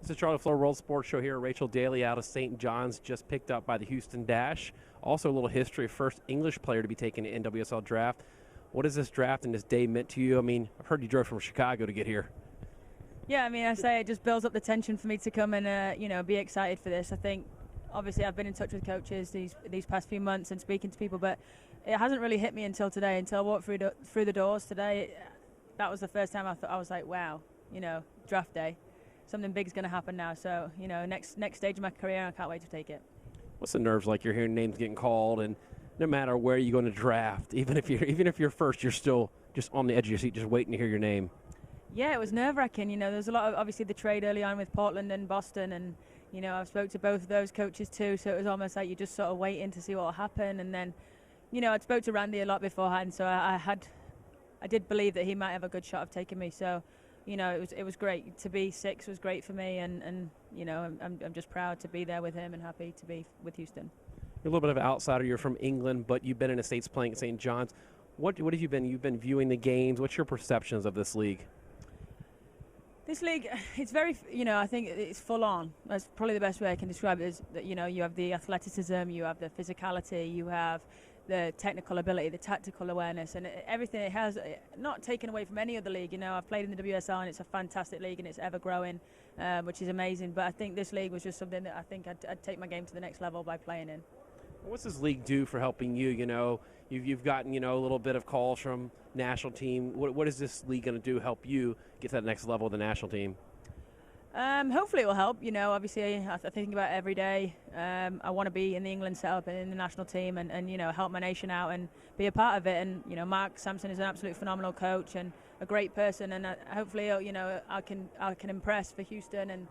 This is Charlie Floor World Sports Show here. Rachel Daly out of St. John's, just picked up by the Houston Dash. Also a little history, first English player to be taken in NWSL draft. What has this draft and this day meant to you? I mean, I've heard you drove from Chicago to get here. Yeah, I mean, I say it just builds up the tension for me to come and, be excited for this. I think, obviously, I've been in touch with coaches these past few months and speaking to people, but it hasn't really hit me until today, until I walked through the doors today. That was the first time I was like, wow, draft day. Something big's going to happen now. So, next stage of my career, I can't wait to take it. What's the nerves like? You're hearing names getting called, and no matter where you're going to draft, even if you're first, you're still just on the edge of your seat, just waiting to hear your name. Yeah, it was nerve-wracking. There's a lot of, obviously, the trade early on with Portland and Boston, and, I've spoke to both of those coaches too, so it was almost like you're just sort of waiting to see what will happen. And then, I'd spoke to Randy a lot beforehand, so I did believe that he might have a good shot of taking me. So, it was great. To be 6 was great for me, and I'm just proud to be there with him and happy to be with Houston. You're a little bit of an outsider. You're from England, but you've been in the States playing at St. John's. What have you been? You've been viewing the games. What's your perceptions of this league? This league, it's very, I think it's full on. That's probably the best way I can describe it, is that, you have the athleticism, you have the physicality, you have the technical ability, the tactical awareness, and everything it has, not taken away from any other league. I've played in the NWSL, and it's a fantastic league, and it's ever growing, which is amazing. But I think this league was just something that I think I'd take my game to the next level by playing in. What's this league do for helping you? You've gotten a little bit of calls from national team. What is this league going to do help you get to that next level of the national team? Hopefully it will help. Obviously I think about it every day. I want to be in the England setup and in the national team, and help my nation out and be a part of it. And Mark Sampson is an absolute phenomenal coach and a great person, and hopefully I can impress for Houston and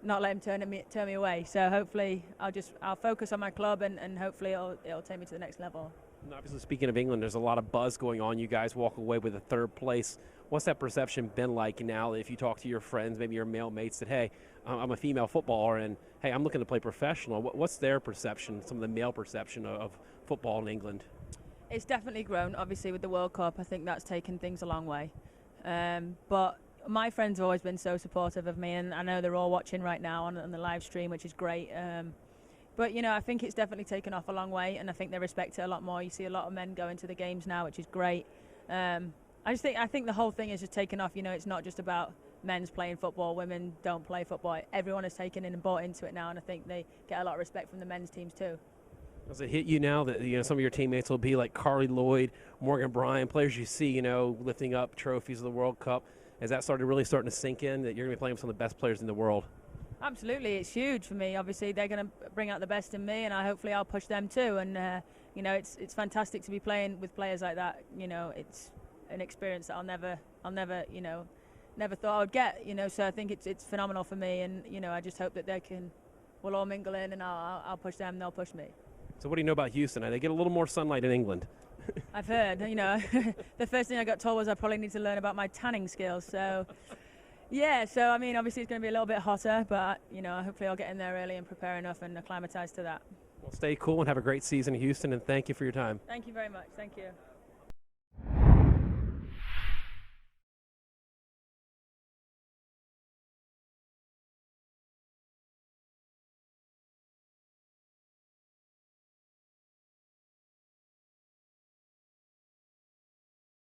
not let him turn me away. So hopefully I'll focus on my club, and hopefully it'll take me to the next level. And obviously, speaking of England, there's a lot of buzz going on. You guys walk away with a 3rd place. What's that perception been like now if you talk to your friends, maybe your male mates, that, hey, I'm a female footballer and, hey, I'm looking to play professional? What's their perception, some of the male perception of football in England? It's definitely grown, obviously, with the World Cup. I think that's taken things a long way. But my friends have always been so supportive of me, and I know they're all watching right now on the live stream, which is great. But, I think it's definitely taken off a long way, and I think they respect it a lot more. You see a lot of men going to the games now, which is great. I think the whole thing is just taken off. It's not just about men's playing football, women don't play football. Everyone has taken in and bought into it now, and I think they get a lot of respect from the men's teams too. Does it hit you now that some of your teammates will be like Carly Lloyd, Morgan Bryant, players you see lifting up trophies of the World Cup? Is that starting to sink in that you're going to be playing with some of the best players in the world? Absolutely, it's huge for me. Obviously, they're going to bring out the best in me, and hopefully I'll push them too. And it's fantastic to be playing with players like that. It's an experience that I'll never thought I would get. So I think it's phenomenal for me, and I just hope that we'll all mingle in, and I'll push them, and they'll push me. So what do you know about Houston? They get a little more sunlight in England. I've heard. The first thing I got told was I probably need to learn about my tanning skills. So. Yeah, so I mean, obviously it's going to be a little bit hotter, but hopefully I'll get in there early and prepare enough and acclimatize to that. Well, stay cool and have a great season in Houston, and thank you for your time. Thank you very much. Thank you.